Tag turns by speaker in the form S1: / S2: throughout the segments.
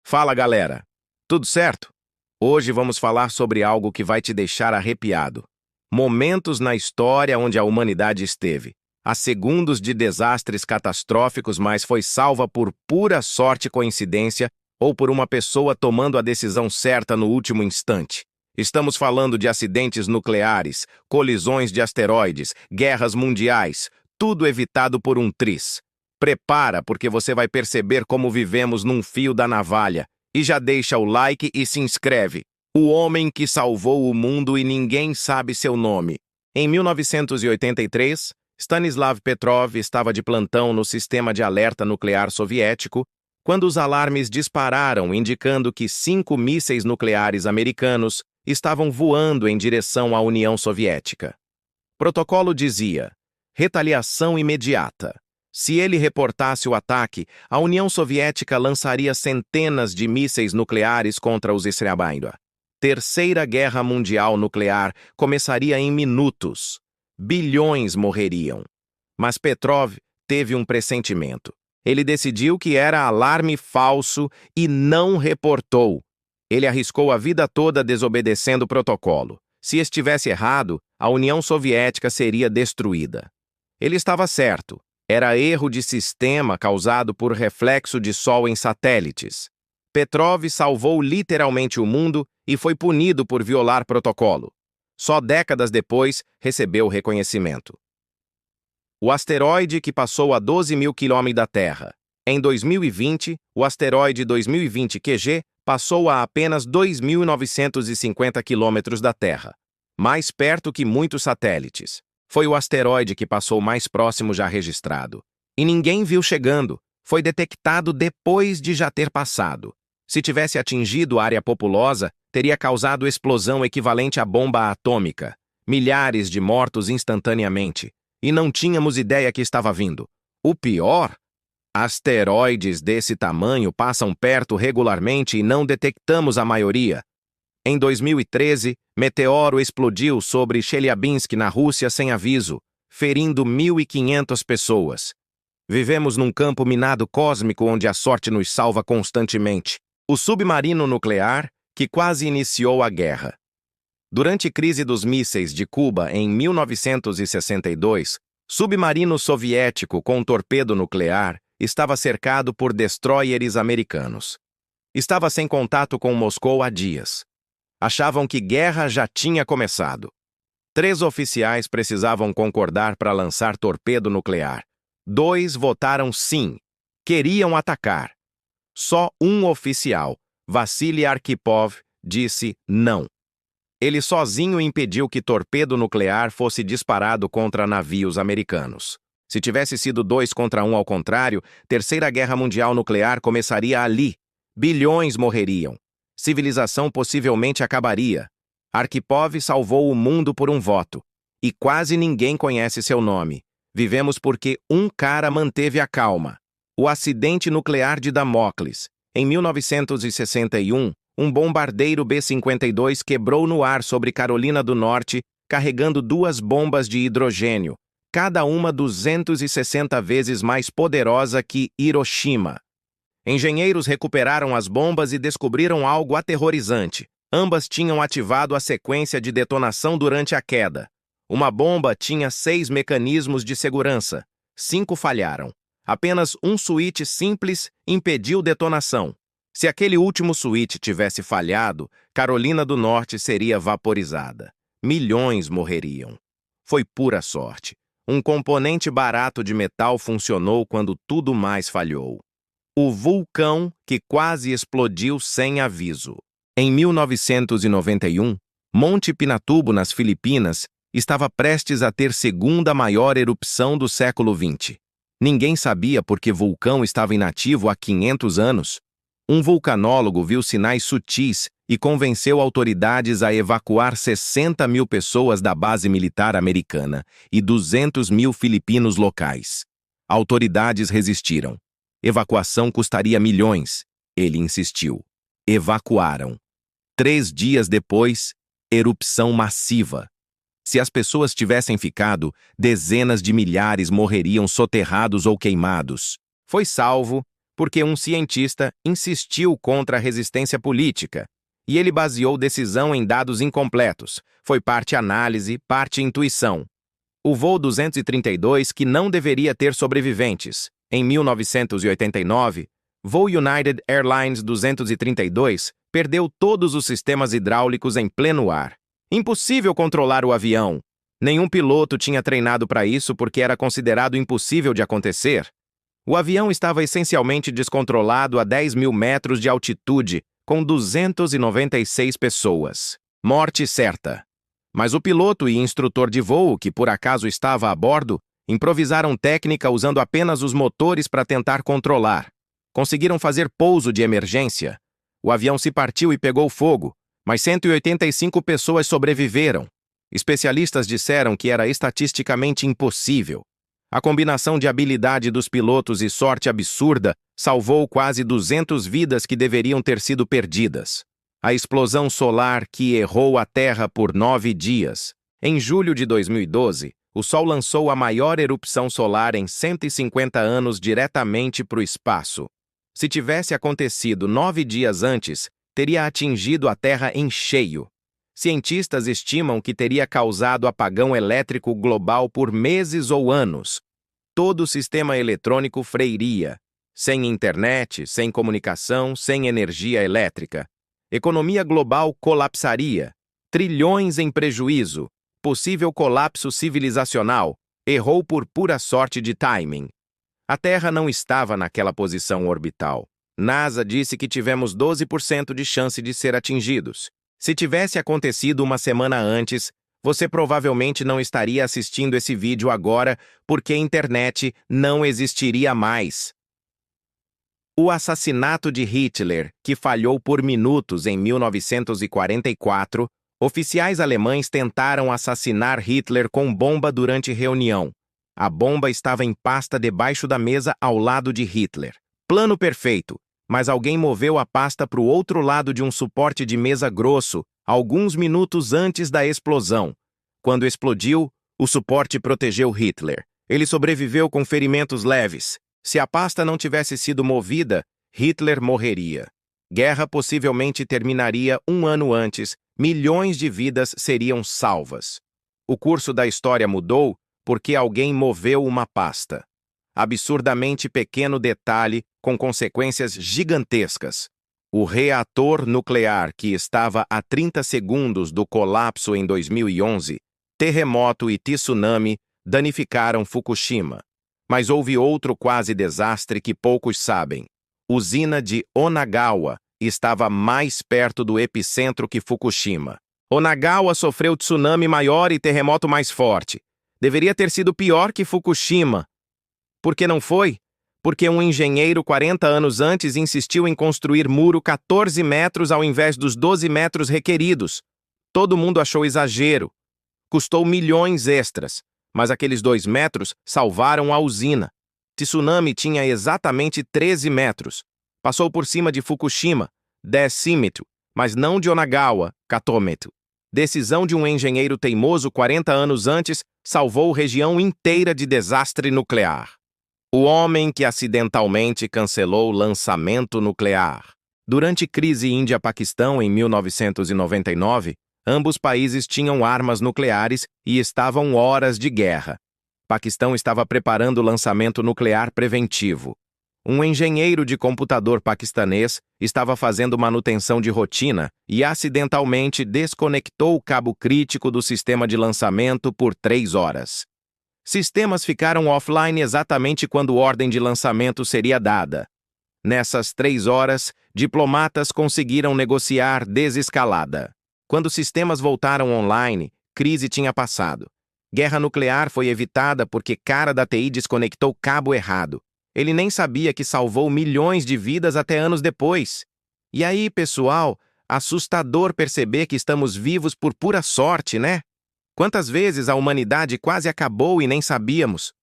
S1: Fala, galera! Tudo certo? Hoje vamos falar sobre algo que vai te deixar arrepiado. Momentos na história onde a humanidade esteve, a segundos de desastres catastróficos, mas foi salva por pura sorte e coincidência ou por uma pessoa tomando a decisão certa no último instante. Estamos falando de acidentes nucleares, colisões de asteroides, guerras mundiais, tudo evitado por um triz. Prepara, porque você vai perceber como vivemos num fio da navalha. E já deixa o like e se inscreve. O homem que salvou o mundo e ninguém sabe seu nome. Em 1983, Stanislav Petrov estava de plantão no sistema de alerta nuclear soviético quando os alarmes dispararam, indicando que 5 mísseis nucleares americanos estavam voando em direção à União Soviética. Protocolo dizia: retaliação imediata. Se ele reportasse o ataque, a União Soviética lançaria centenas de mísseis nucleares contra os Israelita. Terceira Guerra Mundial Nuclear começaria em minutos. Bilhões morreriam. Mas Petrov teve um pressentimento. Ele decidiu que era alarme falso e não reportou. Ele arriscou a vida toda desobedecendo o protocolo. Se estivesse errado, a União Soviética seria destruída. Ele estava certo. Era erro de sistema causado por reflexo de sol em satélites. Petrov salvou literalmente o mundo e foi punido por violar protocolo. Só décadas depois recebeu reconhecimento. O asteroide que passou a 12 mil quilômetros da Terra. Em 2020, o asteroide 2020 QG passou a apenas 2.950 quilômetros da Terra, mais perto que muitos satélites. Foi o asteroide que passou mais próximo já registrado. E ninguém viu chegando. Foi detectado depois de já ter passado. Se tivesse atingido a área populosa, teria causado explosão equivalente à bomba atômica. Milhares de mortos instantaneamente. E não tínhamos ideia que estava vindo. O pior? Asteroides desse tamanho passam perto regularmente e não detectamos a maioria. Em 2013, meteoro explodiu sobre Chelyabinsk, na Rússia, sem aviso, ferindo 1.500 pessoas. Vivemos num campo minado cósmico onde a sorte nos salva constantemente. O submarino nuclear, que quase iniciou a guerra. Durante a crise dos mísseis de Cuba em 1962, submarino soviético com torpedo nuclear estava cercado por destroyers americanos. Estava sem contato com Moscou há dias. Achavam que guerra já tinha começado. 3 oficiais precisavam concordar para lançar torpedo nuclear. 2 votaram sim. Queriam atacar. Só um oficial, Vassily Arkhipov, disse não. Ele sozinho impediu que torpedo nuclear fosse disparado contra navios americanos. Se tivesse sido 2 contra 1 ao contrário, Terceira Guerra Mundial Nuclear começaria ali. Bilhões morreriam. Civilização possivelmente acabaria. Arkhipov salvou o mundo por um voto. E quase ninguém conhece seu nome. Vivemos porque um cara manteve a calma. O acidente nuclear de Damocles. Em 1961, um bombardeiro B-52 quebrou no ar sobre Carolina do Norte, carregando 2 bombas de hidrogênio, cada uma 260 vezes mais poderosa que Hiroshima. Engenheiros recuperaram as bombas e descobriram algo aterrorizante. Ambas tinham ativado a sequência de detonação durante a queda. Uma bomba tinha 6 mecanismos de segurança. 5 falharam. Apenas um switch simples impediu detonação. Se aquele último switch tivesse falhado, Carolina do Norte seria vaporizada. Milhões morreriam. Foi pura sorte. Um componente barato de metal funcionou quando tudo mais falhou. O vulcão que quase explodiu sem aviso. Em 1991, Monte Pinatubo, nas Filipinas, estava prestes a ter segunda maior erupção do século XX. Ninguém sabia por que o vulcão estava inativo há 500 anos. Um vulcanólogo viu sinais sutis e convenceu autoridades a evacuar 60 mil pessoas da base militar americana e 200 mil filipinos locais. Autoridades resistiram. Evacuação custaria milhões. Ele insistiu. Evacuaram. 3 dias depois, erupção massiva. Se as pessoas tivessem ficado, dezenas de milhares morreriam soterrados ou queimados. Foi salvo porque um cientista insistiu contra a resistência política, e ele baseou decisão em dados incompletos. Foi parte análise, parte intuição. O voo 232 que não deveria ter sobreviventes. Em 1989, voo United Airlines 232 perdeu todos os sistemas hidráulicos em pleno ar. Impossível controlar o avião. Nenhum piloto tinha treinado para isso porque era considerado impossível de acontecer. O avião estava essencialmente descontrolado a 10 mil metros de altitude, com 296 pessoas. Morte certa. Mas o piloto e instrutor de voo, que por acaso estava a bordo, improvisaram técnica usando apenas os motores para tentar controlar. Conseguiram fazer pouso de emergência. O avião se partiu e pegou fogo, mas 185 pessoas sobreviveram. Especialistas disseram que era estatisticamente impossível. A combinação de habilidade dos pilotos e sorte absurda salvou quase 200 vidas que deveriam ter sido perdidas. A explosão solar que errou a Terra por 9 dias. Em julho de 2012, o Sol lançou a maior erupção solar em 150 anos diretamente para o espaço. Se tivesse acontecido 9 dias antes, teria atingido a Terra em cheio. Cientistas estimam que teria causado apagão elétrico global por meses ou anos. Todo o sistema eletrônico freiria. Sem internet, sem comunicação, sem energia elétrica. Economia global colapsaria. Trilhões em prejuízo. Possível colapso civilizacional. Errou por pura sorte de timing. A Terra não estava naquela posição orbital. NASA disse que tivemos 12% de chance de ser atingidos. Se tivesse acontecido uma semana antes, você provavelmente não estaria assistindo esse vídeo agora, porque a internet não existiria mais. O assassinato de Hitler, que falhou por minutos em 1944, oficiais alemães tentaram assassinar Hitler com bomba durante reunião. A bomba estava em pasta debaixo da mesa ao lado de Hitler. Plano perfeito. Mas alguém moveu a pasta para o outro lado de um suporte de mesa grosso, alguns minutos antes da explosão. Quando explodiu, o suporte protegeu Hitler. Ele sobreviveu com ferimentos leves. Se a pasta não tivesse sido movida, Hitler morreria. Guerra possivelmente terminaria um ano antes, milhões de vidas seriam salvas. O curso da história mudou porque alguém moveu uma pasta. Absurdamente pequeno detalhe com consequências gigantescas. O reator nuclear que estava a 30 segundos do colapso em 2011, terremoto e tsunami danificaram Fukushima. Mas houve outro quase desastre que poucos sabem. Usina de Onagawa estava mais perto do epicentro que Fukushima. Onagawa sofreu tsunami maior e terremoto mais forte. Deveria ter sido pior que Fukushima. Por que não foi? Porque um engenheiro 40 anos antes insistiu em construir muro 14 metros ao invés dos 12 metros requeridos. Todo mundo achou exagero. Custou milhões extras, mas aqueles 2 metros salvaram a usina. Tsunami tinha exatamente 13 metros. Passou por cima de Fukushima, decímetro, mas não de Onagawa, catômetro. Decisão de um engenheiro teimoso 40 anos antes salvou região inteira de desastre nuclear. O homem que acidentalmente cancelou o lançamento nuclear. Durante crise Índia-Paquistão em 1999, ambos países tinham armas nucleares e estavam horas de guerra. Paquistão estava preparando o lançamento nuclear preventivo. Um engenheiro de computador paquistanês estava fazendo manutenção de rotina e acidentalmente desconectou o cabo crítico do sistema de lançamento por 3 horas. Sistemas ficaram offline exatamente quando ordem de lançamento seria dada. Nessas 3 horas, diplomatas conseguiram negociar desescalada. Quando sistemas voltaram online, crise tinha passado. Guerra nuclear foi evitada porque cara da TI desconectou cabo errado. Ele nem sabia que salvou milhões de vidas até anos depois. E aí, pessoal, assustador perceber que estamos vivos por pura sorte, né? Quantas vezes a humanidade quase acabou e nem sabíamos?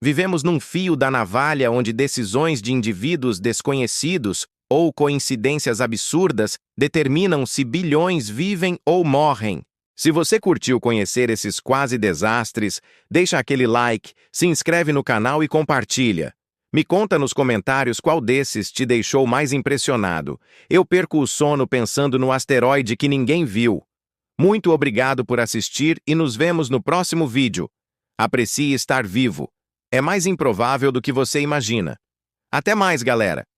S1: Vivemos num fio da navalha onde decisões de indivíduos desconhecidos ou coincidências absurdas determinam se bilhões vivem ou morrem. Se você curtiu conhecer esses quase desastres, deixa aquele like, se inscreve no canal e compartilha. Me conta nos comentários qual desses te deixou mais impressionado. Eu perco o sono pensando no asteroide que ninguém viu. Muito obrigado por assistir e nos vemos no próximo vídeo. Aprecie estar vivo. É mais improvável do que você imagina. Até mais, galera!